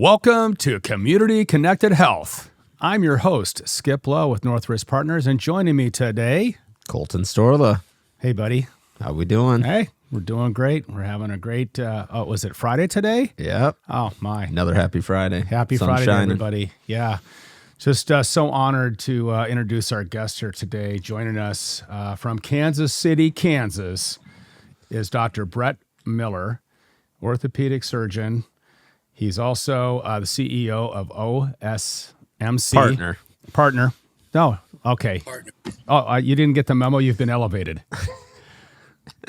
Welcome to Community Connected Health. I'm your host, Skip Lowe with Northwest Partners, and joining me today, Colton Storla. Hey, buddy. How we doing? Hey, we're doing great. We're having a great, was it Friday today? Yep. Oh, my. Another happy Friday. Happy Sun Friday to shining. everybody. Yeah. Just so honored to introduce our guest here today. Joining us from Kansas City, Kansas, is Dr. Brett Miller, orthopedic surgeon. He's also the CEO of OSMC. Partner. No, okay. Partner. Oh, you didn't get the memo? You've been elevated.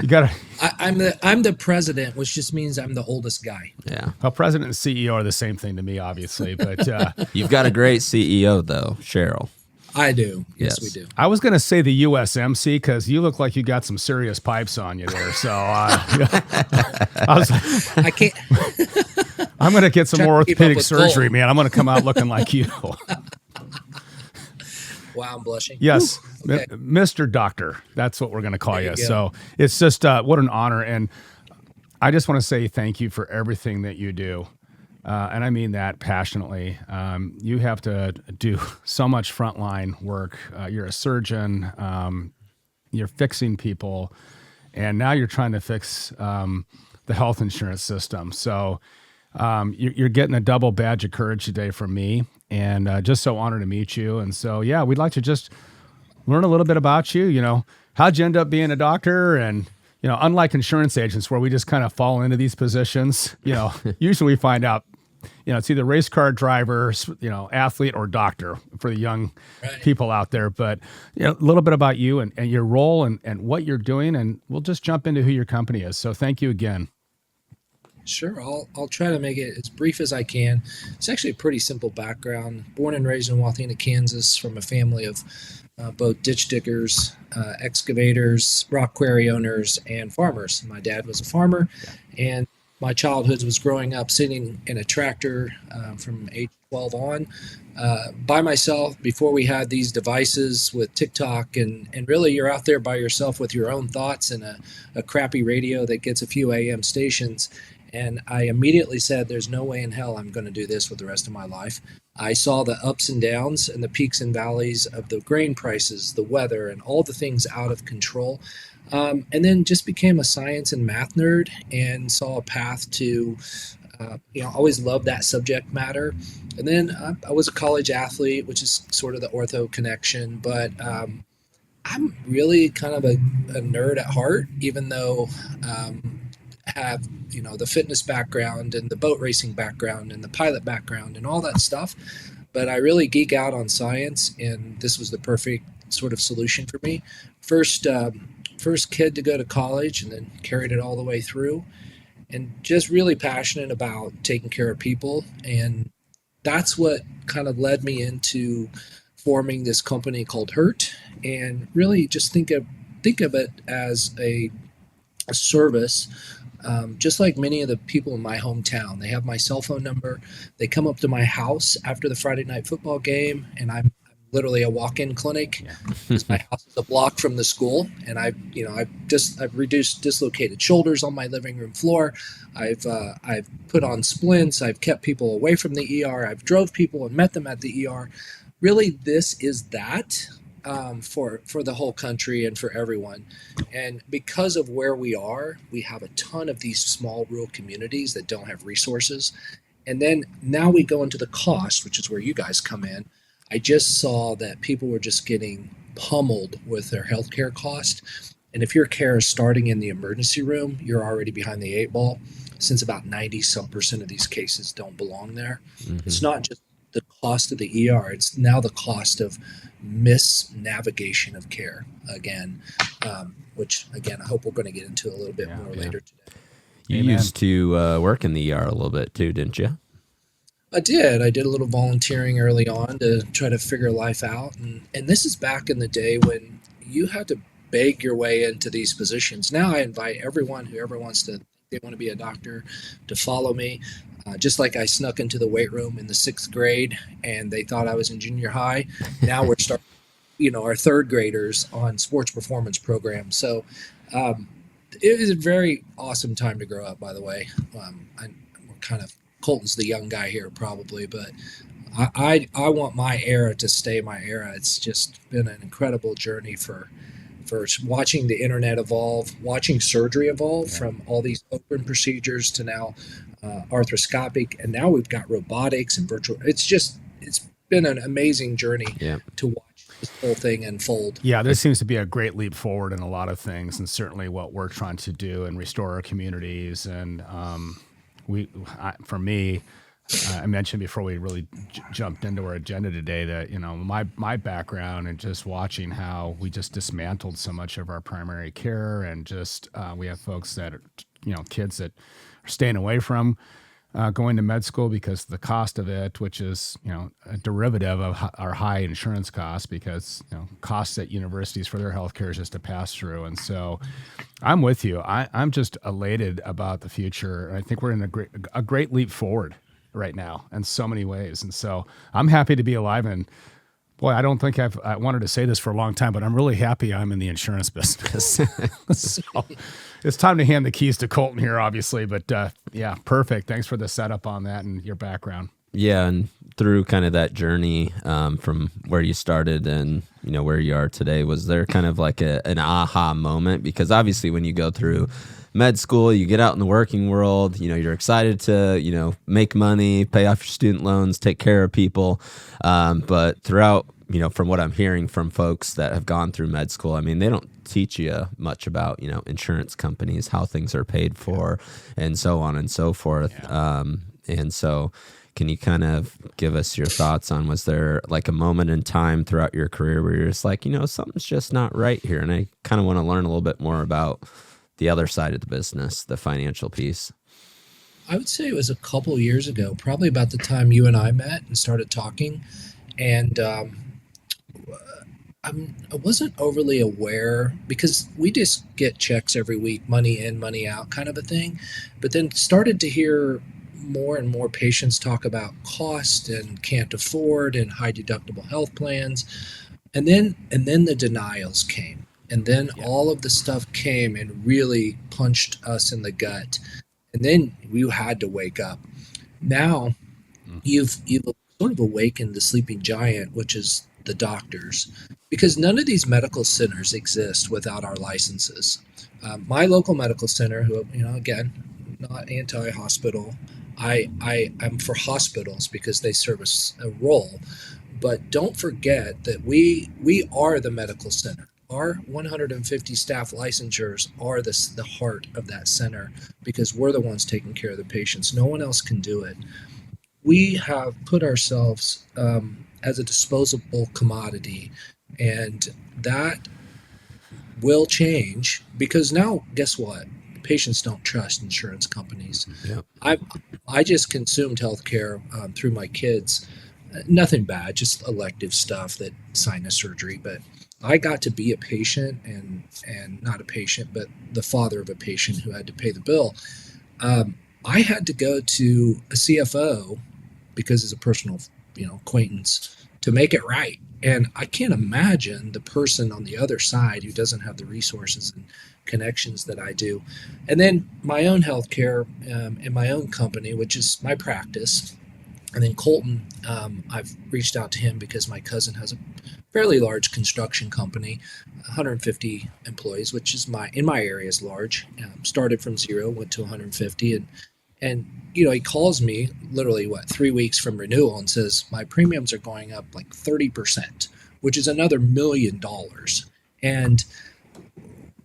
You got to. I'm the president, which just means I'm the oldest guy. Yeah. Well, president and CEO are the same thing to me, obviously, but You've got a great CEO, though, Cheryl. I do. Yes, Yes. we do. I was going to say the USMC because you look like you got some serious pipes on you there. So I was like, I can't. I'm going to get some Trying more to keep up orthopedic with surgery, Cole. man. I'm going to come out looking like you. Wow, I'm blushing. Yes, Whew, okay. Mr. Doctor. That's what we're going to call you. There you go. So it's just what an honor. And I just want to say thank you for everything that you do. And I mean that passionately. You have to do so much frontline work. You're a surgeon. You're fixing people. And now you're trying to fix the health insurance system. So you're getting a double badge of courage today from me. And just so honored to meet you. And so, yeah, we'd like to just learn a little bit about you. You know, how'd you end up being a doctor? And, you know, unlike insurance agents where we just kind of fall into these positions, you know, usually we find out, you know, it's either race car driver, you know, athlete or doctor for the young people out there. But, you know, a little bit about you and your role and what you're doing. And we'll just jump into who your company is. So thank you again. Sure. I'll try to make it as brief as I can. It's actually a pretty simple background. Born and raised in Wathena, Kansas, from a family of both ditch diggers, excavators, rock quarry owners, and farmers. My dad was a farmer, and my childhood was growing up sitting in a tractor from age 12 on by myself before we had these devices with TikTok. And really, you're out there by yourself with your own thoughts and a crappy radio that gets a few AM stations. And I immediately said, there's no way in hell I'm going to do this with the rest of my life. I saw the ups and downs and the peaks and valleys of the grain prices, the weather, and all the things out of control. And then just became a science and math nerd and saw a path to, always loved that subject matter. And then I was a college athlete, which is sort of the ortho connection. But I'm really kind of a nerd at heart, even though have the fitness background and the boat racing background and the pilot background and all that stuff, but I really geek out on science, and this was the perfect sort of solution for me. First kid to go to college, and then carried it all the way through, and just really passionate about taking care of people. And that's what kind of led me into forming this company called Hurt, and really just think of it as a service. Just like many of the people in my hometown, they have my cell phone number. They come up to my house after the Friday night football game, and I'm literally a walk-in clinic. My house is a block from the school, and I've reduced dislocated shoulders on my living room floor. I've put on splints. I've kept people away from the ER. I've drove people and met them at the ER. Really, this is that. For the whole country and for everyone. And because of where we are, we have a ton of these small rural communities that don't have resources. And then now we go into the cost, which is where you guys come in. I just saw that people were just getting pummeled with their healthcare cost. And if your care is starting in the emergency room, you're already behind the eight ball, since about 90% of these cases don't belong there. Mm-hmm. It's not just the cost of the ER, it's now the cost of misnavigation of care again, which again, I hope we're going to get into a little bit more later today. You used to work in the ER a little bit too, didn't you? I did a little volunteering early on to try to figure life out. And this is back in the day when you had to beg your way into these positions. Now I invite everyone who ever wants to, they want to be a doctor, to follow me. Just like I snuck into the weight room in the 6th grade and they thought I was in junior high. Now we're starting, our third graders on sports performance programs. So it was a very awesome time to grow up, by the way. We're kind of Colton's the young guy here probably, but I want my era to stay my era. It's just been an incredible journey for watching the internet evolve, watching surgery evolve from all these open procedures to now arthroscopic, and now we've got robotics and virtual. It's been an amazing journey to watch this whole thing unfold. Yeah, this seems to be a great leap forward in a lot of things, and certainly what we're trying to do and restore our communities. And for me, I mentioned before we really jumped into our agenda today that, my background and just watching how we just dismantled so much of our primary care, and just we have folks that are, kids that are staying away from going to med school because of the cost of it, which is, a derivative of our high insurance costs, because, costs at universities for their healthcare is just a pass through. And so I'm with you. I'm just elated about the future. And I think we're in a great leap forward right now in so many ways. And so I'm happy to be alive. And boy, I don't think I wanted to say this for a long time, but I'm really happy I'm in the insurance business. So it's time to hand the keys to Colton here, obviously. But yeah, perfect. Thanks for the setup on that and your background. Yeah, and through kind of that journey from where you started and where you are today, was there kind of like an aha moment? Because obviously when you go through med school, you get out in the working world, you're excited to, make money, pay off your student loans, take care of people. But throughout, from what I'm hearing from folks that have gone through med school, I mean, they don't teach you much about, insurance companies, how things are paid for, and so on and so forth. Yeah. And so can you kind of give us your thoughts on, was there like a moment in time throughout your career where you're just like, something's just not right here? And I kind of want to learn a little bit more about the other side of the business, the financial piece. I would say it was a couple years ago, probably about the time you and I met and started talking. And I wasn't overly aware, because we just get checks every week, money in, money out kind of a thing. But then started to hear more and more patients talk about cost and can't afford and high deductible health plans. And then the denials came. And then all of the stuff came and really punched us in the gut. And then we had to wake up. Now you've sort of awakened the sleeping giant, which is the doctors, because none of these medical centers exist without our licenses. My local medical center, who, again, not anti-hospital, I'm for hospitals because they service a role. But don't forget that we are the medical center. Our 150 staff licensures are the heart of that center, because we're the ones taking care of the patients. No one else can do it. We have put ourselves as a disposable commodity, and that will change, because now, guess what? Patients don't trust insurance companies. Yep. I just consumed healthcare through my kids. Nothing bad, just elective stuff, that sinus surgery, but I got to be a patient and not a patient, but the father of a patient who had to pay the bill. I had to go to a CFO because it's a personal, acquaintance, to make it right. And I can't imagine the person on the other side who doesn't have the resources and connections that I do. And then my own healthcare in my own company, which is my practice. And then Colton, I've reached out to him because my cousin has a fairly large construction company, 150 employees, which is in my area is large. Started from 0, went to 150, and he calls me literally 3 weeks from renewal and says my premiums are going up like 30%, which is another $1 million, and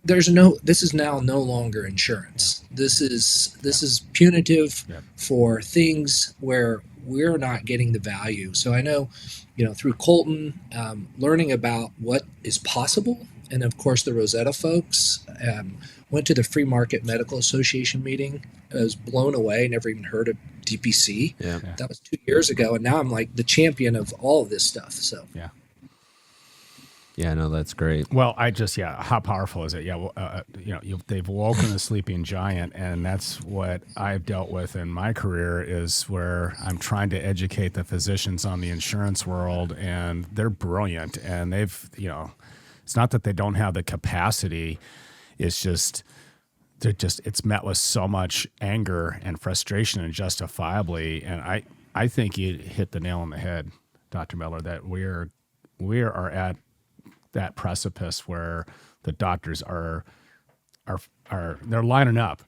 this is now no longer insurance. This is punitive for things where we're not getting the value. So I know, through Colton, learning about what is possible, and of course the Rosetta folks, went to the Free Market Medical Association meeting. I was blown away, never even heard of DPC. Yeah. That was 2 years ago, and now I'm like the champion of all of this stuff. So Yeah, no, that's great. Well, how powerful is it? Yeah, well, they've woken the sleeping giant, and that's what I've dealt with in my career, is where I'm trying to educate the physicians on the insurance world, and they're brilliant, and they've, it's not that they don't have the capacity, it's just it's met with so much anger and frustration, and justifiably. And I think you hit the nail on the head, Dr. Miller, that we are at that precipice where the doctors are they're lining up,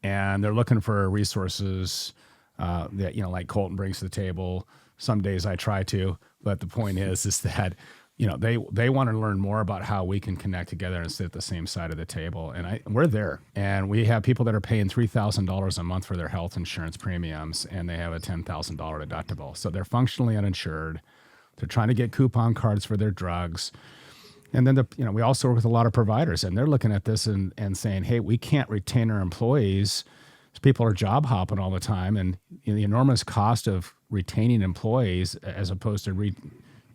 and they're looking for resources that, like Colton brings to the table. Some days I try to, but the point is that, they want to learn more about how we can connect together and sit at the same side of the table. And we're there, and we have people that are paying $3,000 a month for their health insurance premiums, and they have a $10,000 deductible. So they're functionally uninsured. They're trying to get coupon cards for their drugs. And then we also work with a lot of providers, and they're looking at this and saying, hey, we can't retain our employees. People are job hopping all the time, and the enormous cost of retaining employees as opposed to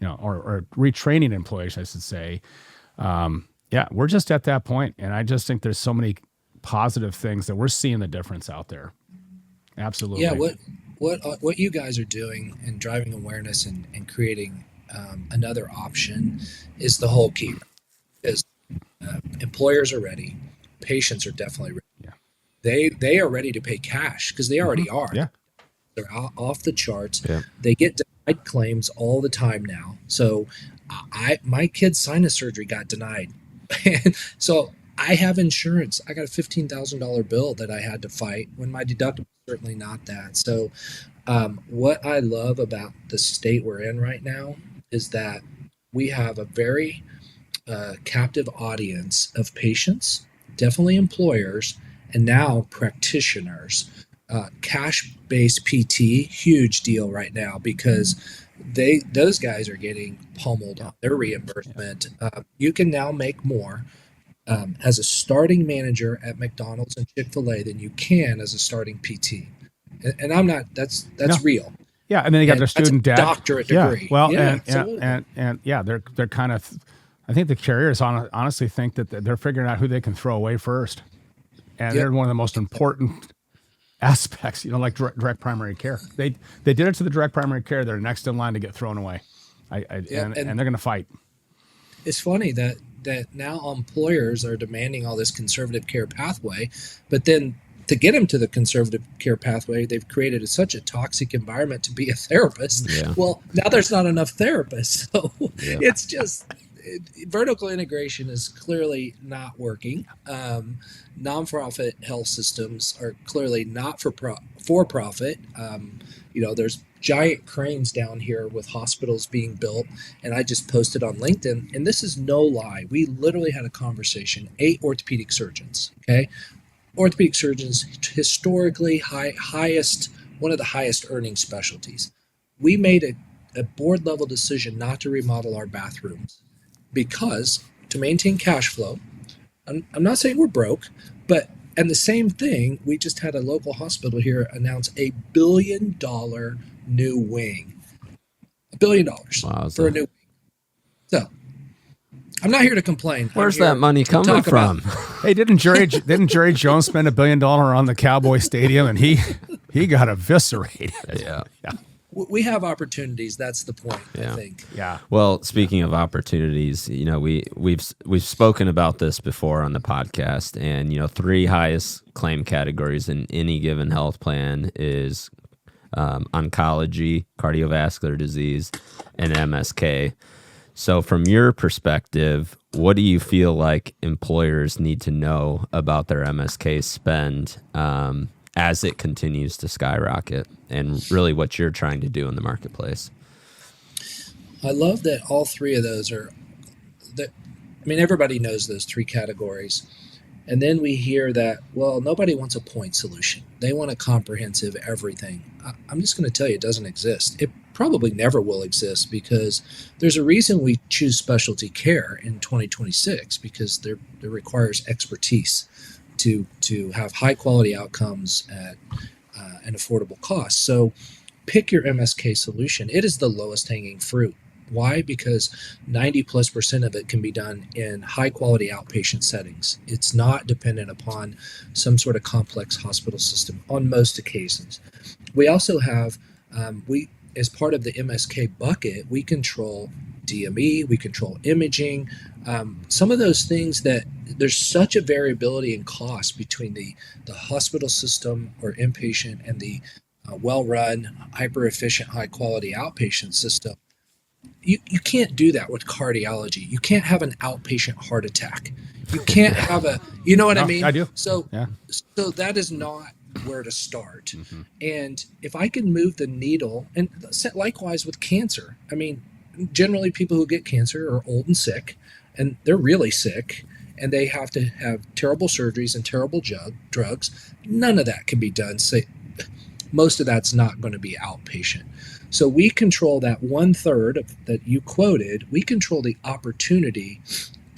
or retraining employees, I should say. We're just at that point, and I just think there's so many positive things that we're seeing the difference out there. Absolutely. Yeah. What you guys are doing and driving awareness and creating another option is the whole key. Because employers are ready, patients are definitely ready. Yeah. They are ready to pay cash because they already are. Yeah. They're off the charts. Yeah. They get denied claims all the time now. So my kid's sinus surgery got denied. And so I have insurance. I got a $15,000 bill that I had to fight when my deductible was certainly not that. So what I love about the state we're in right now is that we have a very captive audience of patients, definitely employers, and now practitioners. Cash-based PT, huge deal right now because those guys are getting pummeled on their reimbursement. You can now make more as a starting manager at McDonald's and Chick-fil-A than you can as a starting PT. And I'm not. That's real. Yeah, and then they got their student debt, doctorate degree. Yeah, well, yeah, and they're kind of. I think the carriers honestly think that they're figuring out who they can throw away first, and they're one of the most important aspects. Like direct primary care. They did it to the direct primary care. They're next in line to get thrown away, and they're going to fight. It's funny that now employers are demanding all this conservative care pathway, but then to get them to the conservative care pathway, they've created such a toxic environment to be a therapist. Yeah. Well, now there's not enough therapists. So it's just vertical integration is clearly not working. Non-profit health systems are clearly not for profit. There's giant cranes down here with hospitals being built, and I just posted on LinkedIn, and this is no lie. We literally had a conversation, 8 orthopedic surgeons, okay? Orthopedic surgeons, historically highest, one of the highest earning specialties. We made a board level decision not to remodel our bathrooms because to maintain cash flow, I'm not saying we're broke, and the same thing, we just had a local hospital here announce $1 billion new wing. $1 billion for a new wing. So I'm not here to complain. Where's that money coming from? Hey, didn't Jerry Jones spend $1 billion on the Cowboy Stadium, and he got eviscerated? Yeah. We have opportunities. That's the point. I think. Yeah. Well, speaking of opportunities, we've spoken about this before on the podcast, and 3 highest claim categories in any given health plan is oncology, cardiovascular disease, and MSK. So from your perspective, what do you feel like employers need to know about their MSK spend as it continues to skyrocket, and really what you're trying to do in the marketplace? I love that all 3 of those everybody knows those 3 categories. And then we hear that, well, nobody wants a point solution. They want a comprehensive everything. I'm just going to tell you it doesn't exist. It probably never will exist because there's a reason we choose specialty care in 2026 because there requires expertise to have high quality outcomes at an affordable cost. So pick your MSK solution. It is the lowest hanging fruit. Why? Because 90+% of it can be done in high quality outpatient settings. It's not dependent upon some sort of complex hospital system on most occasions. We also have, as part of the MSK bucket, we control DME, we control imaging, Some of those things that there's such a variability in cost between the hospital system or inpatient and the well-run, hyper-efficient, high-quality outpatient system. You can't do that with cardiology. You can't have an outpatient heart attack. You can't have you know what I No, mean? I do. So, Yeah. so that is not where to start. And if I can move the needle, and likewise with cancer, I mean, generally people who get cancer are old and sick, and they're really sick, and they have to have terrible surgeries and terrible drugs. None of that can be done. Most of that's not going to be outpatient. So we control that 1/3 that you quoted. We control the opportunity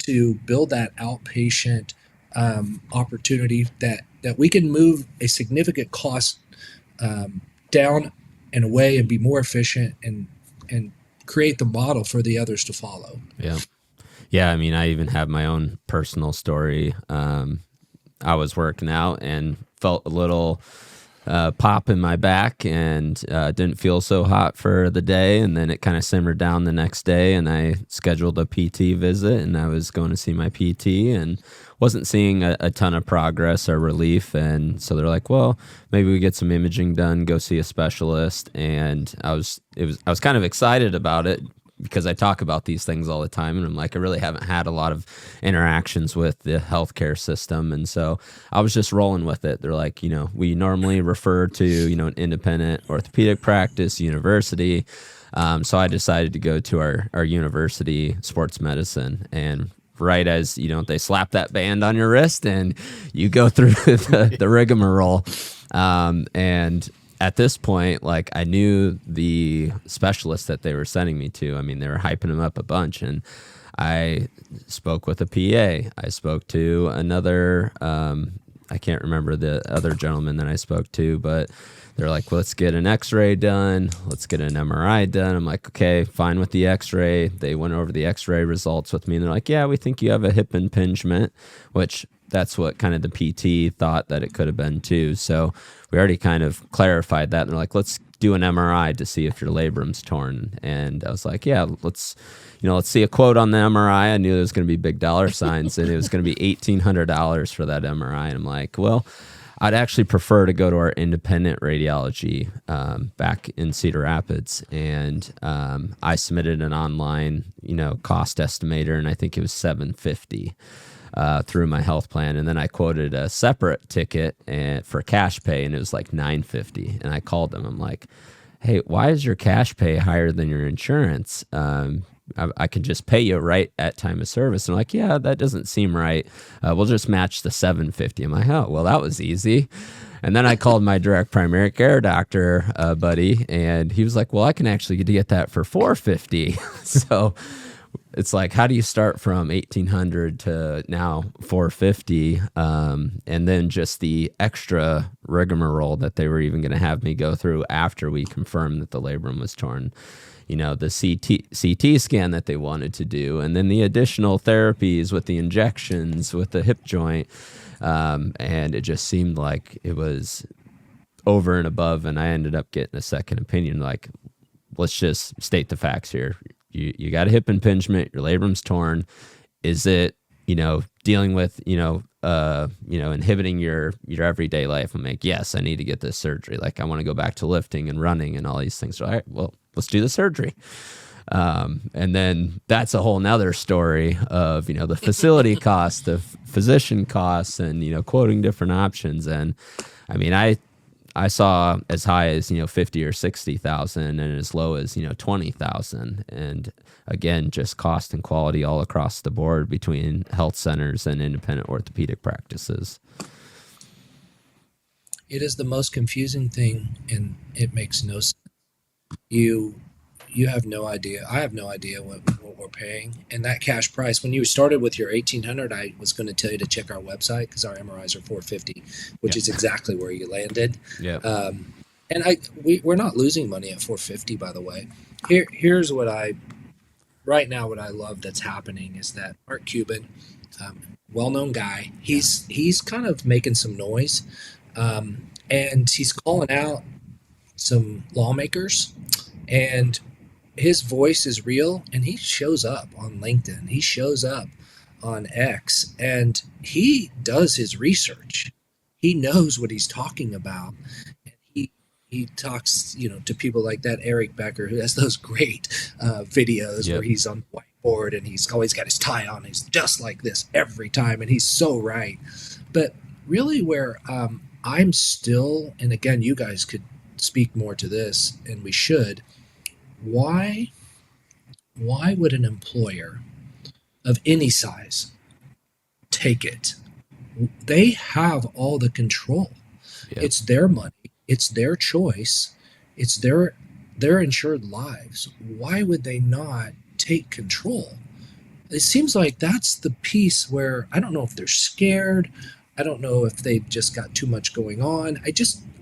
to build that outpatient opportunity that we can move a significant cost down and away and be more efficient and create the model for the others to follow. Yeah. Yeah. I mean, I even have my own personal story. I was working out and felt a little pop in my back and didn't feel so hot for the day. And then it kind of simmered down the next day, and I scheduled a PT visit, and I was going to see my PT and wasn't seeing a ton of progress or relief. And so they're like, well, maybe we get some imaging done, go see a specialist. And I was kind of excited about it because I talk about these things all the time, and I'm like, I really haven't had a lot of interactions with the healthcare system. And so I was just rolling with it. They're like, we normally refer to, an independent orthopedic practice, university. So I decided to go to our university sports medicine, and right as, they slap that band on your wrist and you go through the rigmarole. And at this point, like, I knew the specialist that they were sending me to. I mean, they were hyping him up a bunch, and I spoke with a PA. I spoke to another, I can't remember the other gentleman that I spoke to, but they're like, let's get an x-ray done. Let's get an MRI done. I'm like, okay, fine with the x-ray. They went over the x-ray results with me, and they're like, yeah, we think you have a hip impingement, which that's what kind of the PT thought that it could have been too. So we already kind of clarified that. And they're like, let's do an MRI to see if your labrum's torn. And I was like, yeah, let's see a quote on the MRI. I knew there was going to be big dollar signs, and it was going to be $1,800 for that MRI. And I'm like, well, I'd actually prefer to go to our independent radiology back in Cedar Rapids. And I submitted an online, cost estimator, and I think it was $750 through my health plan. And then I quoted a separate ticket for cash pay, and it was like $950. And I called them. I'm like, hey, why is your cash pay higher than your insurance? I can just pay you right at time of service. And I'm like, yeah, that doesn't seem right. We'll just match the $750. I'm like, oh, well, that was easy. And then I called my direct primary care doctor buddy, and he was like, well, I can actually get that for $450. So it's like, how do you start from $1,800 to now $450? And then just the extra rigmarole that they were even going to have me go through after we confirmed that the labrum was torn. The CT scan that they wanted to do, and then the additional therapies with the injections with the hip joint. And it just seemed like it was over and above. And I ended up getting a second opinion. Like, let's just state the facts here. You got a hip impingement, your labrum's torn. Is it, dealing with, inhibiting your everyday life? I'm like, yes, I need to get this surgery. Like, I want to go back to lifting and running and all these things. So, all right, well, let's do the surgery. And then that's a whole nother story of, the facility costs, the physician costs, and, quoting different options. And I mean, I saw as high as, 50 or 60,000 and as low as, 20,000. And again, just cost and quality all across the board between health centers and independent orthopedic practices. It is the most confusing thing, and it makes no sense. You have no idea. I have no idea what we're paying. And that cash price, when you started with your $1,800, I was going to tell you to check our website because our MRIs are $450, which is exactly where you landed. Yeah. And we're not losing money at $450, by the way. Here's what right now what I love that's happening is that Mark Cuban, well-known guy, he's kind of making some noise, and he's calling out some lawmakers, and his voice is real, and he shows up on LinkedIn. He shows up on X, and he does his research. He knows what he's talking about. And he talks, to people like that Eric Becker, who has those great videos where he's on the whiteboard and he's always got his tie on. He's just like this every time, and he's so right. But really, where I'm still, and again, you guys could speak more to this, and we should. Why would an employer of any size take it? They have all the control. Yep. It's their money. It's their choice. It's their insured lives. Why would they not take control? It seems like that's the piece where I don't know if they're scared. I don't know if they've just got too much going on.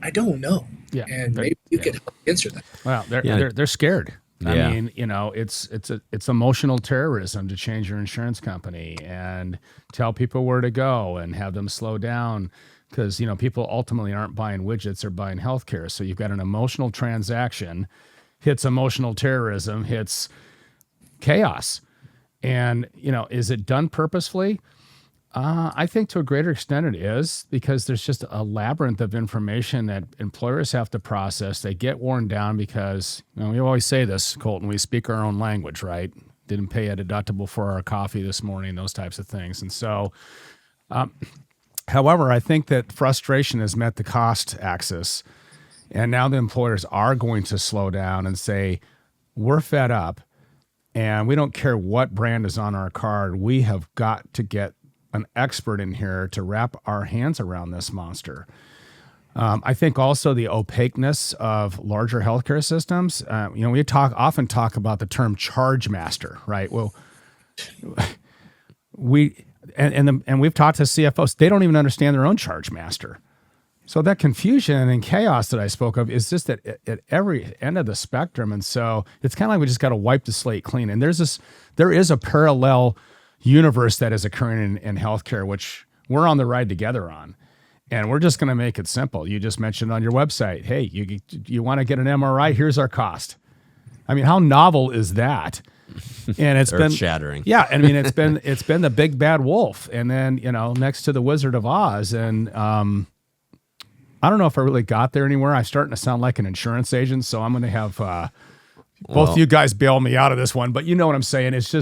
I don't know. Yeah. And maybe you could help answer that. Well, they're scared. I mean, it's emotional terrorism to change your insurance company and tell people where to go and have them slow down because, people ultimately aren't buying widgets, they're buying healthcare. So you've got an emotional transaction, hits emotional terrorism, hits chaos. And, is it done purposefully? I think to a greater extent it is, because there's just a labyrinth of information that employers have to process. They get worn down because, we always say this, Colton, we speak our own language, right? Didn't pay a deductible for our coffee this morning, those types of things. And so, however, I think that frustration has met the cost axis. And now the employers are going to slow down and say, we're fed up and we don't care what brand is on our card. We have got to get an expert in here to wrap our hands around this monster. I think also the opaqueness of larger healthcare systems. We often talk about the term charge master, right? Well, we've talked to CFOs. They don't even understand their own charge master. So that confusion and chaos that I spoke of is just at every end of the spectrum. And so it's kind of like we just got to wipe the slate clean. And there is a parallel universe that is occurring in healthcare, which we're on the ride together on. And we're just going to make it simple. You just mentioned on your website, hey, you want to get an MRI? Here's our cost. I mean, how novel is that? And it's been shattering. Yeah, I mean, it's been the big bad wolf, and then next to the Wizard of Oz. And I don't know if I really got there anywhere. I'm starting to sound like an insurance agent, so I'm going to have both you guys bail me out of this one. But you know what I'm saying? It's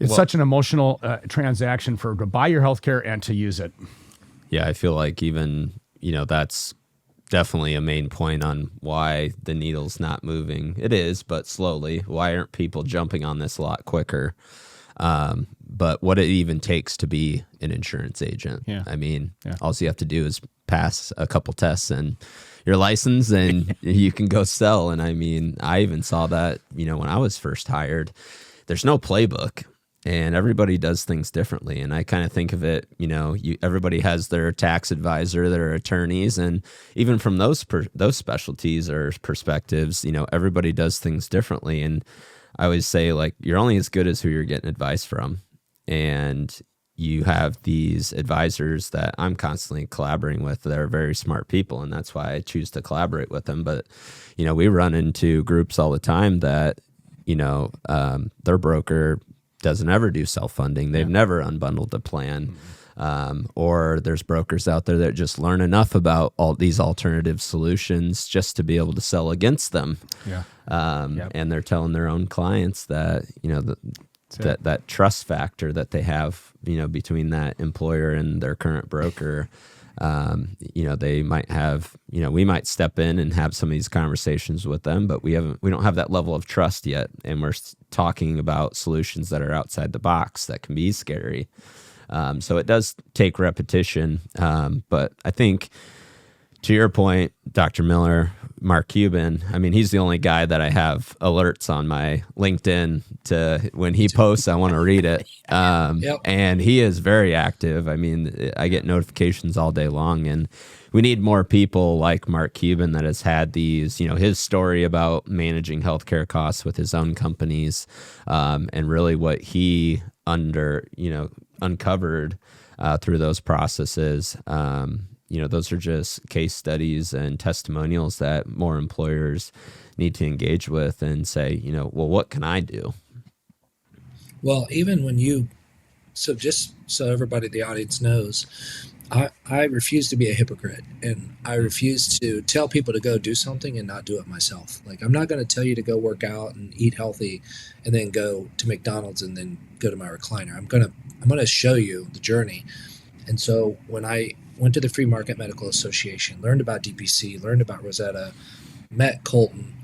such an emotional transaction to buy your healthcare and to use it. Yeah, I feel like even, that's definitely a main point on why the needle's not moving. It is, but slowly. Why aren't people jumping on this a lot quicker? But what it even takes to be an insurance agent. Yeah. I mean, all you have to do is pass a couple tests and you're licensed and you can go sell. And I mean, I even saw that, when I was first hired, there's no playbook. And everybody does things differently. And I kind of think of it, everybody has their tax advisor, their attorneys, and even from those specialties or perspectives, everybody does things differently. And I always say, like, you're only as good as who you're getting advice from. And you have these advisors that I'm constantly collaborating with that are very smart people. And that's why I choose to collaborate with them. But, we run into groups all the time that, their broker doesn't ever do self-funding. They've never unbundled a plan. Or there's brokers out there that just learn enough about all these alternative solutions just to be able to sell against them. And they're telling their own clients that, that trust factor that they have, between that employer and their current broker, they might have, we might step in and have some of these conversations with them, but we don't have that level of trust yet. And we're talking about solutions that are outside the box that can be scary. So it does take repetition. But I think to your point, Dr. Miller, Mark Cuban, I mean, he's the only guy that I have alerts on my LinkedIn to when he posts, I want to read it. And he is very active. I mean, I get notifications all day long, and we need more people like Mark Cuban that has had these, his story about managing healthcare costs with his own companies, and really what he uncovered through those processes. Those are just case studies and testimonials that more employers need to engage with and say, well, what can I do? Well, even when you, so just so everybody in the audience knows, I refuse to be a hypocrite, and I refuse to tell people to go do something and not do it myself. Like, I'm not going to tell you to go work out and eat healthy and then go to McDonald's and then go to my recliner. I'm going to show you the journey. And so when I went to the Free Market Medical Association, learned about DPC, learned about Rosetta, met Colton,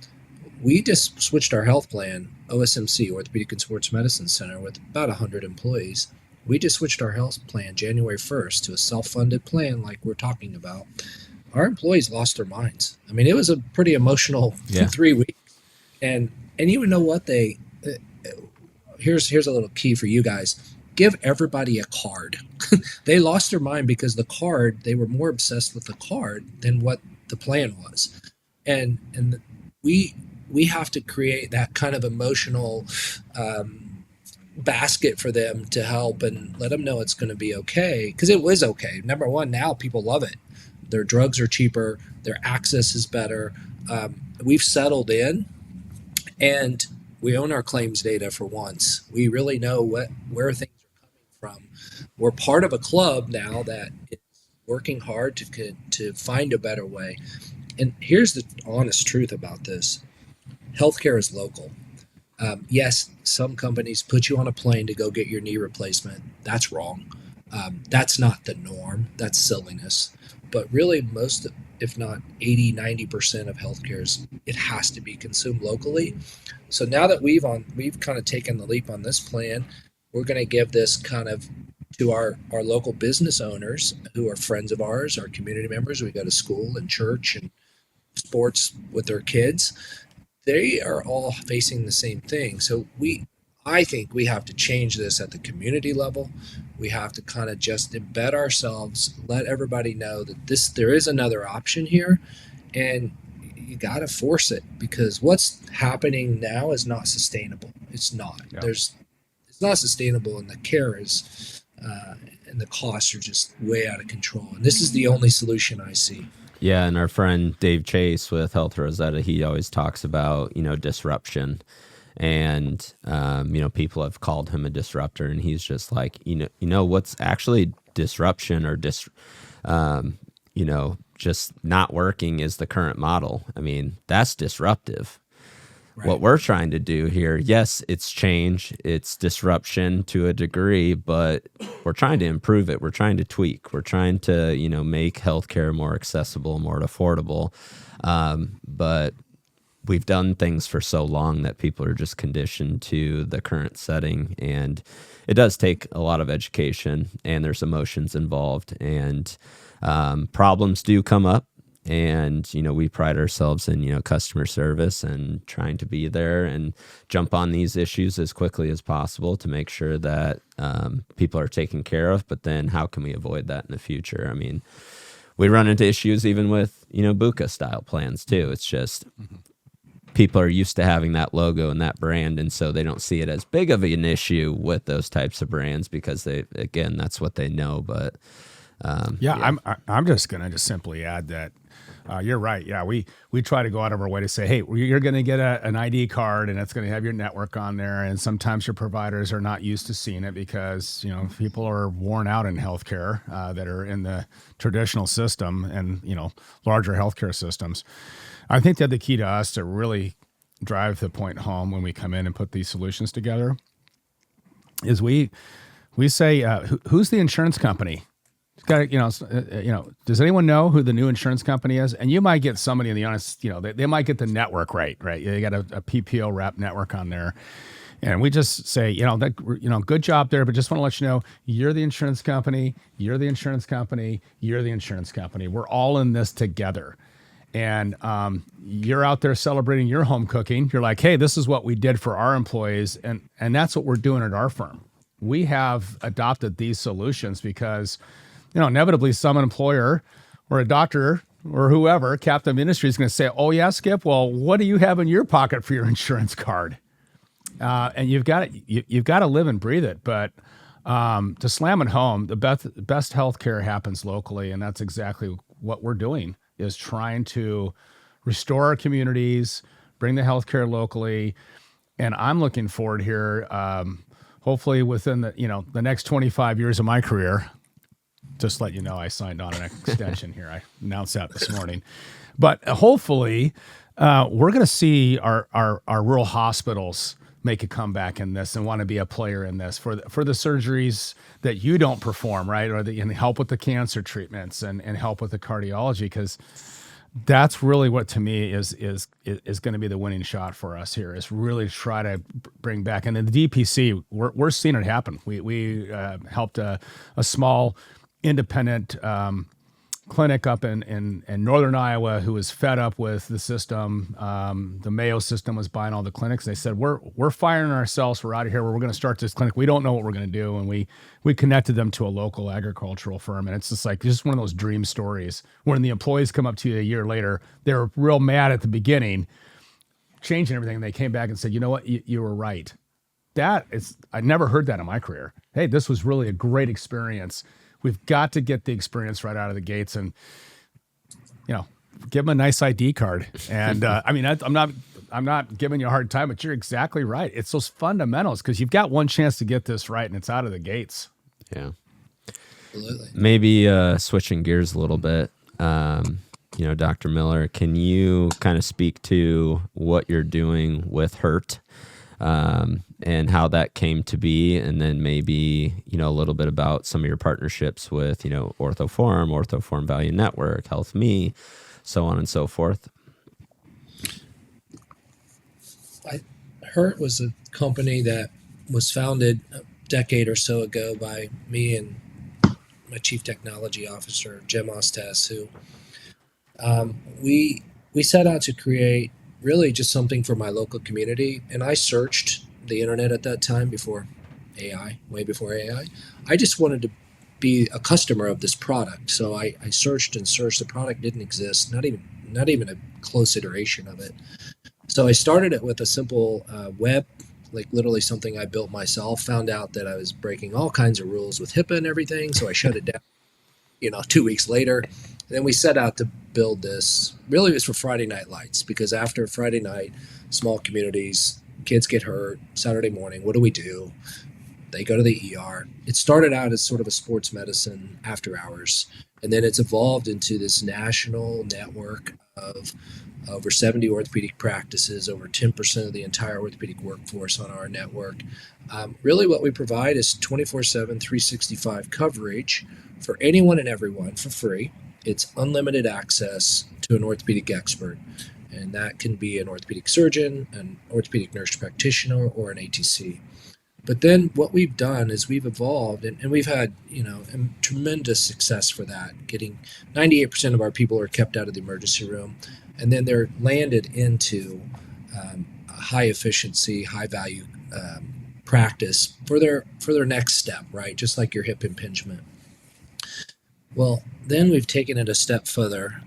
we just switched our health plan, OSMC, Orthopedic and Sports Medicine Center, with about 100 employees. We just switched our health plan January 1st to a self-funded plan like we're talking about. Our employees lost their minds. I mean, it was a pretty emotional 3 weeks. And you know what? Here's a little key for you guys. Give everybody a card. They lost their mind because they were more obsessed with the card than what the plan was. And we have to create that kind of emotional basket for them to help and let them know it's going to be okay, because it was okay. Number one, now people love it. Their drugs are cheaper, their access is better. We've settled in, and we own our claims data for once. We really know where things are coming from. We're part of a club now that is working hard to find a better way. And here's the honest truth about this. Healthcare is local. Yes, some companies put you on a plane to go get your knee replacement. That's wrong. That's not the norm. That's silliness. But really, most, if not 80, 90% of healthcare it has to be consumed locally. So now that we've kind of taken the leap on this plan, we're going to give this kind of to our local business owners who are friends of ours, our community members. We go to school and church and sports with their kids. They are all facing the same thing. So I think we have to change this at the community level. We have to kind of just embed ourselves, let everybody know that there is another option here, and you got to force it, because what's happening now is not sustainable. It's not. Yeah. It's not sustainable, and the care is and the costs are just way out of control. And this is the only solution I see. Yeah, and our friend Dave Chase with Health Rosetta, he always talks about, disruption. And, people have called him a disruptor, and he's just like, what's actually disruption or just not working is the current model. I mean, that's disruptive. Right. What we're trying to do here, yes, it's change, it's disruption to a degree, but we're trying to improve it. We're trying to tweak. We're trying to, make healthcare more accessible, more affordable. But we've done things for so long that people are just conditioned to the current setting, and it does take a lot of education, and there's emotions involved, and problems do come up. And, we pride ourselves in, customer service and trying to be there and jump on these issues as quickly as possible to make sure that people are taken care of. But then how can we avoid that in the future? I mean, we run into issues even with, BUCA style plans too. It's just people are used to having that logo and that brand. And so they don't see it as big of an issue with those types of brands because that's what they know. But I'm just going to just simply add that you're right. Yeah, we try to go out of our way to say, hey, you're going to get an ID card, and it's going to have your network on there. And sometimes your providers are not used to seeing it because people are worn out in healthcare that are in the traditional system and larger healthcare systems. I think that the key to us to really drive the point home when we come in and put these solutions together is we say, who's the insurance company? Does anyone know who the new insurance company is? And you might get somebody in the honest, they might get the network right? They got a PPO rep network on there. And we just say, good job there, but just want to let you know, you're the insurance company, you're the insurance company, you're the insurance company. We're all in this together. And you're out there celebrating your home cooking. You're like, hey, this is what we did for our employees. And that's what we're doing at our firm. We have adopted these solutions because inevitably some employer or a doctor or whoever, captain of industry, is going to say, oh, yeah, Skip, well, what do you have in your pocket for your insurance card? And you've got to live and breathe it. But to slam it home, the best healthcare happens locally. And that's exactly what we're doing, is trying to restore our communities, bring the healthcare locally. And I'm looking forward here, hopefully within the next 25 years of my career, just let you know, I signed on an extension here. I announced that this morning, but hopefully we're going to see our rural hospitals make a comeback in this and want to be a player in this for the surgeries that you don't perform, right? Or and help with the cancer treatments and help with the cardiology, because that's really what to me is going to be the winning shot for us here, is really try to bring back. And in the DPC, we're seeing it happen. We helped a small independent clinic up in northern Iowa who was fed up with the system. The Mayo system was buying all the clinics. They said, we're firing ourselves. We're out of here. We're going to start this clinic. We don't know what we're going to do. And we connected them to a local agricultural firm. And it's just one of those dream stories when the employees come up to you a year later. They're real mad at the beginning, changing everything. And they came back and said, you know what? You were right. I never heard that in my career. Hey, this was really a great experience. We've got to get the experience right out of the gates and, give them a nice ID card. And I'm not giving you a hard time, but you're exactly right. It's those fundamentals, because you've got one chance to get this right and it's out of the gates. Yeah. Absolutely. Maybe switching gears a little bit, Dr. Miller, can you kind of speak to what you're doing with HURT? And how that came to be, and then maybe, a little bit about some of your partnerships with, Orthoform Value Network, Health Me, so on and so forth. HURT was a company that was founded a decade or so ago by me and my chief technology officer, Jim Ostes, who we set out to create really just something for my local community. And I searched the internet at that time way before AI. I just wanted to be a customer of this product. So I searched and searched. The product didn't exist, not even a close iteration of it. So I started it with a simple web, like literally something I built myself, found out that I was breaking all kinds of rules with HIPAA and everything. So I shut it down, 2 weeks later. Then we set out to build this. Really, it was for Friday night lights, because after Friday night, small communities, kids get hurt. Saturday morning, what do? They go to the ER. It started out as sort of a sports medicine after hours, and then it's evolved into this national network of over 70 orthopedic practices, over 10% of the entire orthopedic workforce on our network. Really what we provide is 24/7, 365 coverage for anyone and everyone for free. It's unlimited access to an orthopedic expert, and that can be an orthopedic surgeon, an orthopedic nurse practitioner, or an ATC. But then what we've done is we've evolved, and we've had tremendous success for that. Getting 98% of our people are kept out of the emergency room, and then they're landed into a high efficiency, high value practice for their next step, right? Just like your hip impingement. Well, then we've taken it a step further.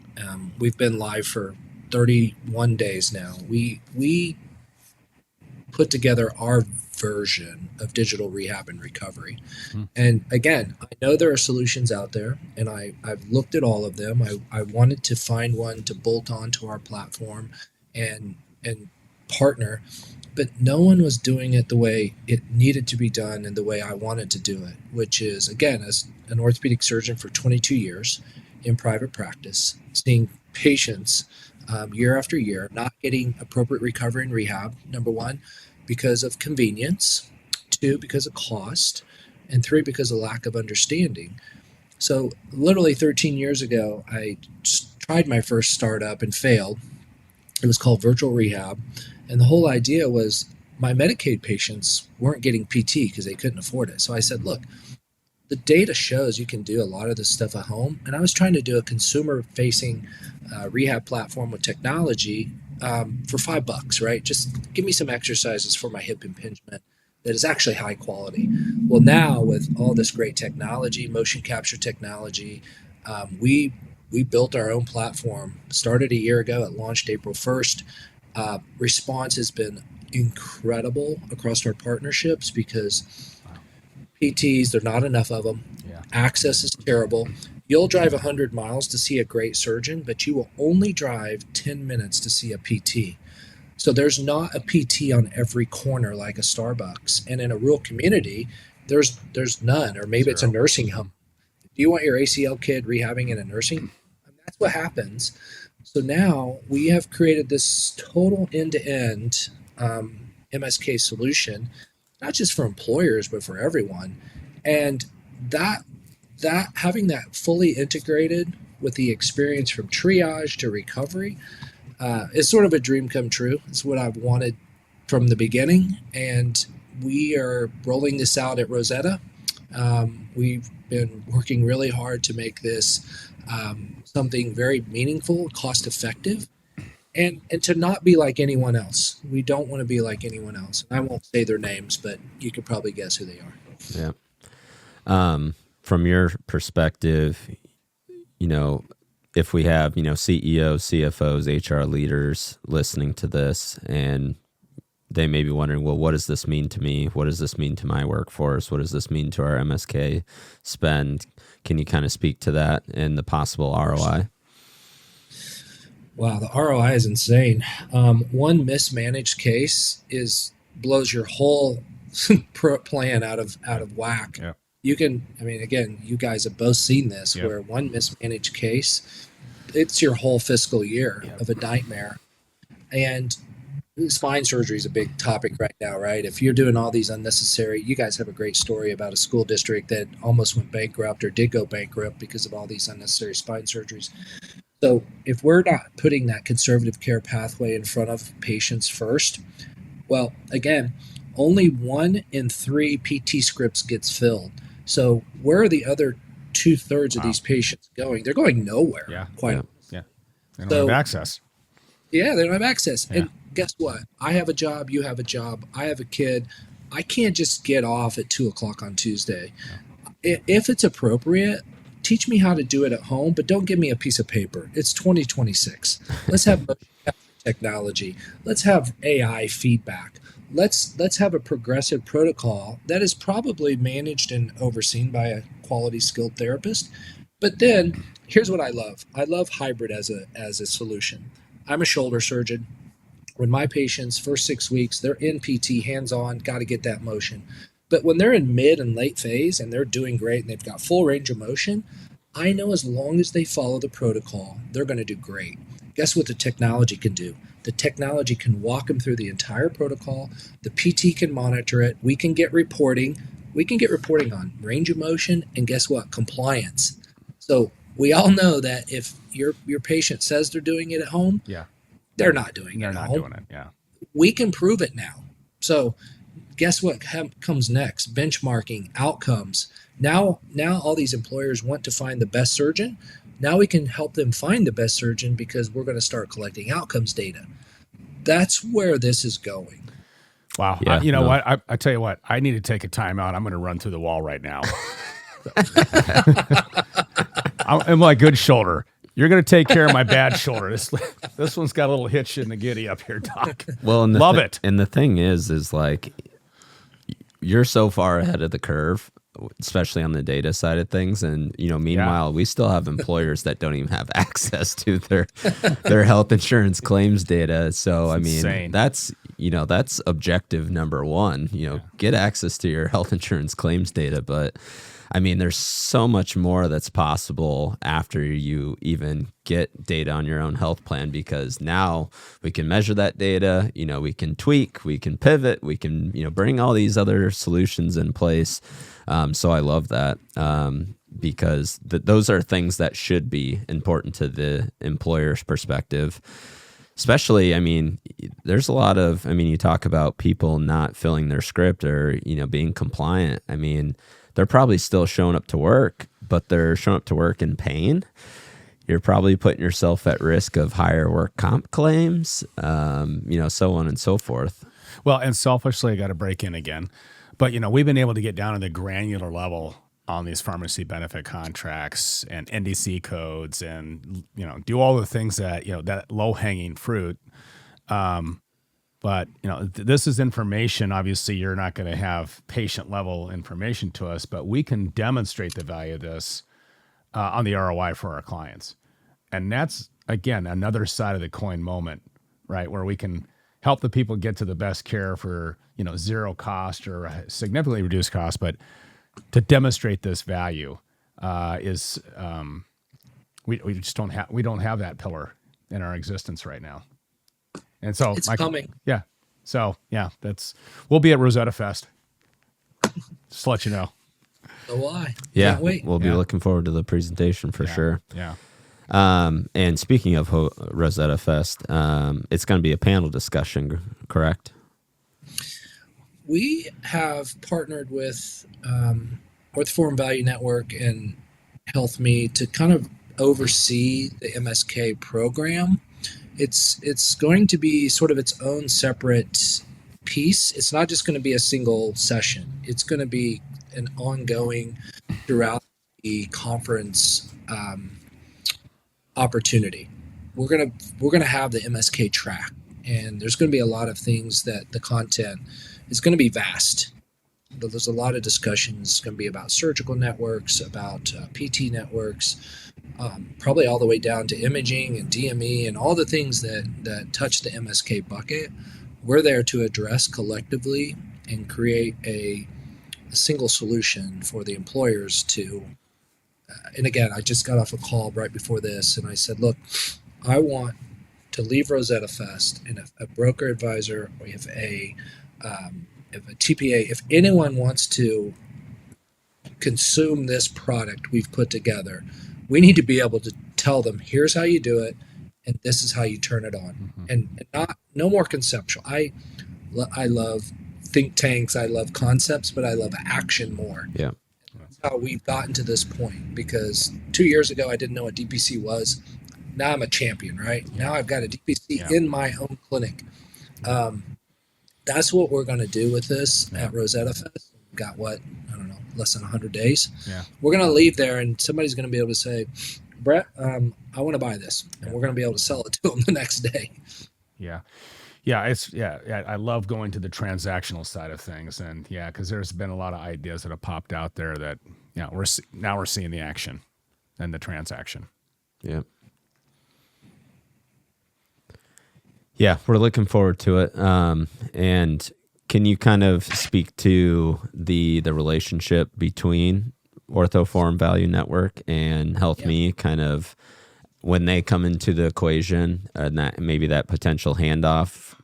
We've been live for 31 days now. We put together our version of digital rehab and recovery. And again, I know there are solutions out there, and I've looked at all of them. I wanted to find one to bolt onto our platform and partner, but no one was doing it the way it needed to be done and the way I wanted to do it, which is, again, as an orthopedic surgeon for 22 years in private practice, seeing patients year after year not getting appropriate recovery and rehab, number one, because of convenience, two, because of cost, and three, because of lack of understanding. So literally 13 years ago, I tried my first startup and failed. It was called Virtual Rehab. And the whole idea was my Medicaid patients weren't getting PT because they couldn't afford it. So I said, look, the data shows you can do a lot of this stuff at home. And I was trying to do a consumer-facing rehab platform with technology for $5, right? Just give me some exercises for my hip impingement that is actually high quality. Well, now with all this great technology, motion capture technology, we built our own platform, started a year ago. It launched April 1st. Response has been incredible across our partnerships because PTs, there are not enough of them. Yeah. Access is terrible. You'll drive 100 miles to see a great surgeon, but you will only drive 10 minutes to see a PT. So there's not a PT on every corner like a Starbucks. And in a rural community, there's none, or maybe it's a Zero. nursing home. Do you want your ACL kid rehabbing in a nursing home? And that's what happens. So now we have created this total end-to-end MSK solution, not just for employers but for everyone. And that that having that fully integrated with the experience from triage to recovery is sort of a dream come true. It's what I've wanted from the beginning, and we are rolling this out at Rosetta. We've been working really hard to make this something very meaningful, cost effective, and to not be like anyone else. We don't want to be like anyone else. I won't say their names, but you could probably guess who they are. Yeah. From your perspective, if we have, CEOs, CFOs, HR leaders listening to this, and they may be wondering, well, what does this mean to me? What does this mean to my workforce? What does this mean to our MSK spend? Can you kind of speak to that and the possible ROI? Wow, the ROI is insane. One mismanaged case blows your whole plan out of whack. Yeah. You can, again, you guys have both seen this, Yeah. where one mismanaged case, it's your whole fiscal year Yeah. of a nightmare. And spine surgery is a big topic right now, right? If you're doing all these unnecessary, you guys have a great story about a school district that almost went bankrupt or did go bankrupt because of all these unnecessary spine surgeries. So if we're not putting that conservative care pathway in front of patients first, well, again, only 1 in 3 PT scripts gets filled. So where are the other 2/3 of these patients going? They're going nowhere. Yeah. Quite. Yeah. They don't have access. Yeah, they don't have access. Yeah. And guess what? I have a job. You have a job. I have a kid. I can't just get off at 2:00 on Tuesday. If it's appropriate, teach me how to do it at home, but don't give me a piece of paper. It's 2026. Let's have motion capture technology. Let's have AI feedback. Let's have a progressive protocol that is probably managed and overseen by a quality skilled therapist. But then here's what I love. I love hybrid as a solution. I'm a shoulder surgeon. When my patients, first 6 weeks, they're in PT, hands-on, got to get that motion. But when they're in mid and late phase and they're doing great and they've got full range of motion, I know as long as they follow the protocol, they're going to do great. Guess what the technology can do? The technology can walk them through the entire protocol. The PT can monitor it. We can get reporting. We can get reporting on range of motion and guess what? Compliance. So we all know that if your patient says they're doing it at home, Yeah. they're not doing it They're at not home. doing it. Yeah. We can prove it now. So guess what comes next? Benchmarking, outcomes. Now all these employers want to find the best surgeon. Now we can help them find the best surgeon because we're going to start collecting outcomes data. That's where this is going. Wow. Yeah, You know no. what? I tell you what, I need to take a time out. I'm going to run through the wall right now. I'm my good shoulder. You're going to take care of my bad shoulder. This one's got a little hitch in the giddy up here, Doc. Well, and Love it. And the thing is like, you're so far ahead of the curve, especially on the data side of things. And, meanwhile, we still have employers that don't even have access to their health insurance claims data. So, insane. that's objective number one, get access to your health insurance claims data. But there's so much more that's possible after you even get data on your own health plan, because now we can measure that data, we can tweak, we can pivot, we can, bring all these other solutions in place. So I love that because those are things that should be important to the employer's perspective. Especially, there's a lot of, you talk about people not filling their script or, being compliant. They're probably still showing up to work, but they're showing up to work in pain. You're probably putting yourself at risk of higher work comp claims, so on and so forth. Well, and selfishly, I got to break in again. But, we've been able to get down to the granular level on these pharmacy benefit contracts and NDC codes and, do all the things that, that low-hanging fruit. But, this is information. Obviously, you're not going to have patient-level information to us, but we can demonstrate the value of this on the ROI for our clients. And that's, again, another side of the coin moment, right, where we can help the people get to the best care for, zero cost or a significantly reduced cost, but to demonstrate this value is we just don't have that pillar in our existence right now. And so it's coming. Yeah. So yeah, we'll be at Rosetta Fest. Just to let you know. So will I. Yeah. Can't wait. We'll be looking forward to the presentation for sure. Yeah. And speaking of Rosetta Fest, it's going to be a panel discussion, correct? We have partnered with Orthoform Value Network and HealthMe to kind of oversee the MSK program. It's going to be sort of its own separate piece. It's not just going to be a single session. It's going to be an ongoing throughout the conference opportunity. We're gonna have the MSK track, and there's going to be a lot of things that the content is going to be vast. But there's a lot of discussions going to be about surgical networks, about PT networks, probably all the way down to imaging and DME and all the things that touch the MSK bucket. We're there to address collectively and create a single solution for the employers to. And again, I just got off a call right before this, and I said, look, I want to leave Rosetta Fest, and if a broker advisor or if a TPA, if anyone wants to consume this product we've put together, we need to be able to tell them, here's how you do it, and this is how you turn it on. Mm-hmm. And no more conceptual. I love think tanks, I love concepts, but I love action more. Yeah. That's how we've gotten to this point, because 2 years ago I didn't know what DPC was. Now I'm a champion, right? Now I've got a DPC in my own clinic. That's what we're going to do with this at Rosetta Fest. We've got less than 100 days. Yeah. We're going to leave there, and somebody's going to be able to say, Brett, I want to buy this, and we're going to be able to sell it to them the next day. Yeah. Yeah, I love going to the transactional side of things, and because there's been a lot of ideas that have popped out there that we're seeing the action and the transaction. Yeah. Yeah, we're looking forward to it. And can you kind of speak to the relationship between Orthoform Value Network and HealthMe, kind of when they come into the equation, and that maybe that potential handoff?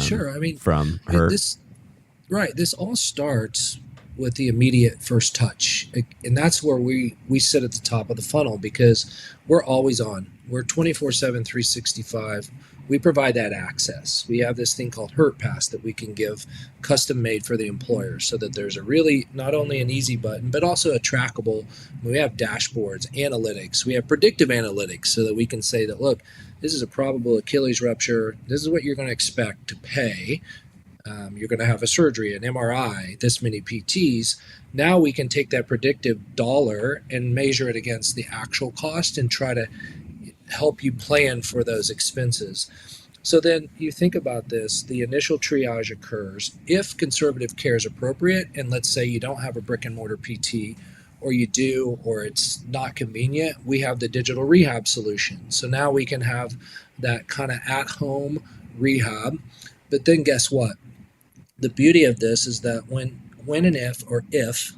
Sure. I mean, from her. This all starts with the immediate first touch, and that's where we sit at the top of the funnel, because we're always on. We're 24/7, 365. We provide that access. We have this thing called Hurt Pass that we can give custom made for the employer, so that there's a really not only an easy button, but also a trackable. We have dashboards, analytics. We have predictive analytics, so that we can say that, look, this is a probable Achilles rupture. This is what you're going to expect to pay. You're going to have a surgery, an MRI, this many PTs. Now we can take that predictive dollar and measure it against the actual cost and try to help you plan for those expenses. So then you think about this, the initial triage occurs. If conservative care is appropriate, and let's say you don't have a brick and mortar PT, or you do, or it's not convenient, we have the digital rehab solution. So now we can have that kind of at-home rehab. But then guess what? The beauty of this is that when and if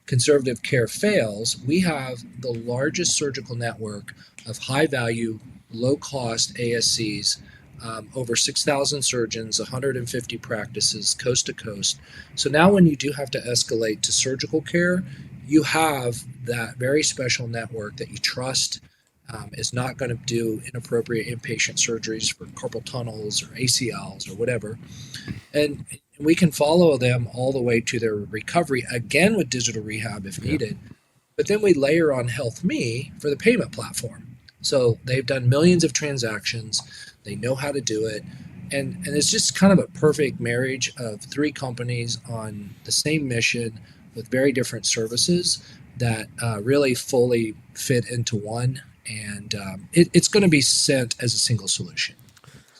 conservative care fails, we have the largest surgical network of high-value, low-cost ASCs, over 6,000 surgeons, 150 practices, coast to coast. So now when you do have to escalate to surgical care, you have that very special network that you trust is not going to do inappropriate inpatient surgeries for carpal tunnels or ACLs or whatever. And we can follow them all the way to their recovery, again with digital rehab if needed. But then we layer on HealthMe for the payment platform. So they've done millions of transactions. They know how to do it. And it's just kind of a perfect marriage of three companies on the same mission with very different services that really fully fit into one. And it's going to be sent as a single solution,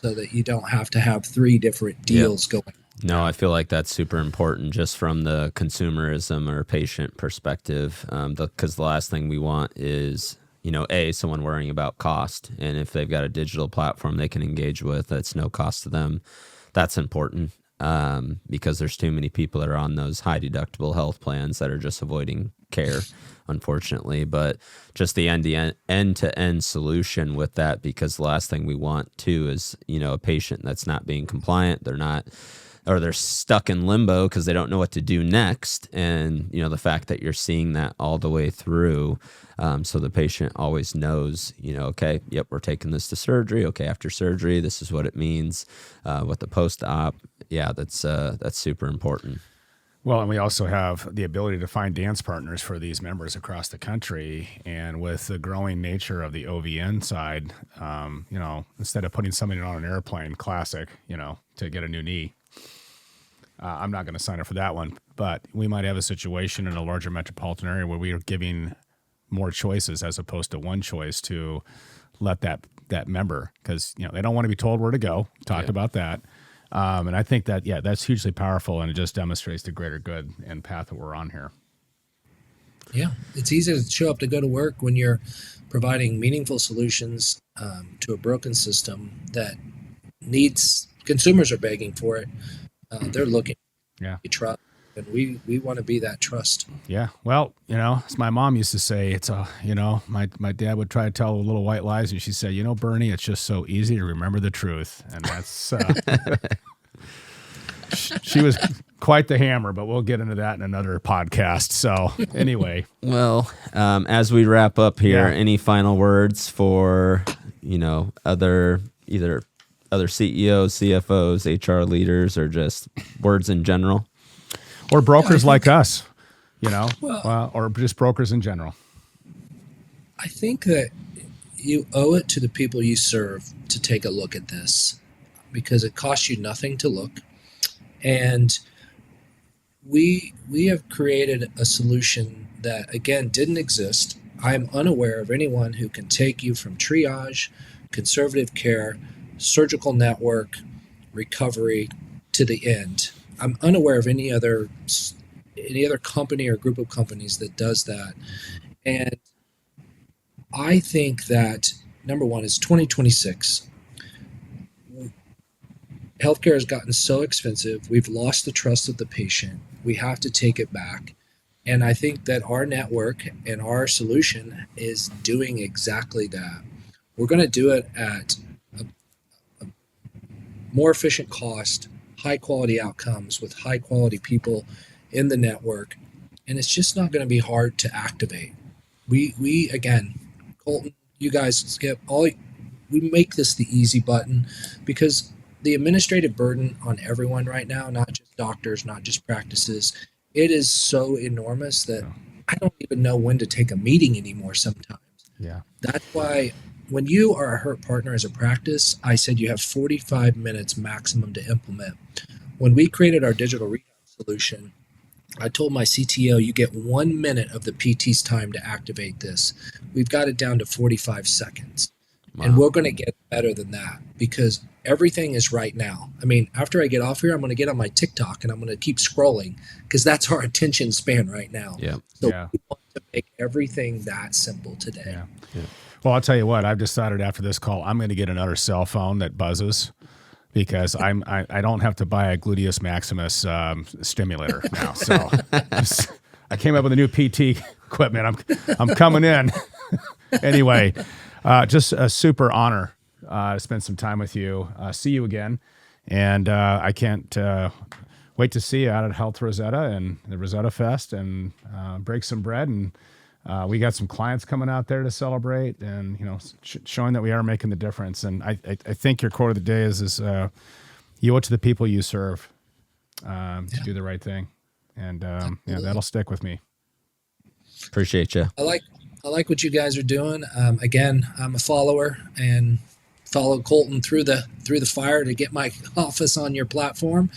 so that you don't have to have three different deals going. No, I feel like that's super important just from the consumerism or patient perspective, because the last thing we want is someone worrying about cost. And if they've got a digital platform they can engage with that's no cost to them, that's important, because there's too many people that are on those high deductible health plans that are just avoiding care, unfortunately. But just the end-to-end solution with that, because the last thing we want too is, a patient that's not being compliant, they're stuck in limbo because they don't know what to do next. And, the fact that you're seeing that all the way through, so the patient always knows, okay, yep, we're taking this to surgery. Okay, after surgery, this is what it means. With the post-op, that's super important. Well, and we also have the ability to find dance partners for these members across the country. And with the growing nature of the OVN side, instead of putting somebody on an airplane, classic, to get a new knee, I'm not going to sign up for that one. But we might have a situation in a larger metropolitan area where we are giving more choices as opposed to one choice to let that member, because, they don't want to be told where to go. Talked about that. And I think that, that's hugely powerful, and it just demonstrates the greater good and path that we're on here. Yeah, it's easy to show up to go to work when you're providing meaningful solutions to a broken system that needs, consumers are begging for it. They're looking for trust, and we want to be that trust. Yeah. Well, as my mom used to say, it's my dad would try to tell little white lies, and she'd say, Bernie, it's just so easy to remember the truth. And that's, she was quite the hammer, but we'll get into that in another podcast. So anyway. Well, as we wrap up here, any final words for, other CEOs, CFOs, HR leaders, or just words in general? Or brokers like us, or just brokers in general. I think that you owe it to the people you serve to take a look at this, because it costs you nothing to look. And we have created a solution that, again, didn't exist. I am unaware of anyone who can take you from triage, conservative care, surgical network, recovery to the end. I'm unaware of any other company or group of companies that does that. And I think that, number one, is 2026. Healthcare has gotten so expensive. We've lost the trust of the patient. We have to take it back. And I think that our network and our solution is doing exactly that. We're going to do it at a more efficient cost, high quality outcomes with high quality people in the network. And it's just not going to be hard to activate. We again, Colton, you guys, Skip, we make this the easy button, because the administrative burden on everyone right now, not just doctors, not just practices, it is so enormous that I don't even know when to take a meeting anymore sometimes. Yeah. That's why when you are a Hurt partner as a practice, I said you have 45 minutes maximum to implement. When we created our digital rehab solution, I told my CTO, you get 1 minute of the PT's time to activate this. We've got it down to 45 seconds. Wow. And we're going to get better than that, because everything is right now. I mean, after I get off here, I'm going to get on my TikTok and I'm going to keep scrolling, because that's our attention span right now. Yeah. So we want to make everything that simple today. Yeah. Well, I'll tell you what, I've decided after this call, I'm going to get another cell phone that buzzes, because I don't have to buy a gluteus maximus stimulator now. So I came up with a new PT equipment. I'm coming in. Anyway, just a super honor to spend some time with you. See you again, and I can't wait to see you out at Health Rosetta and the Rosetta Fest, and break some bread. And we got some clients coming out there to celebrate, and showing that we are making the difference. And I think your quote of the day is you owe it to the people you serve to do the right thing, and that'll stick with me. Appreciate you. I like what you guys are doing. Again, I'm a follower and follow Colton through the fire to get my office on your platform.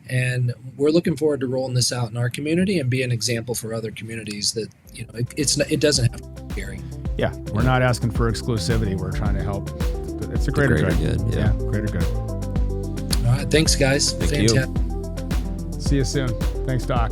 And we're looking forward to rolling this out in our community and be an example for other communities that, it doesn't have to be scary. Yeah. We're not asking for exclusivity. We're trying to help. It's a greater good. Yeah. Greater good. All right. Thanks, guys. Thank you. See you soon. Thanks, Doc.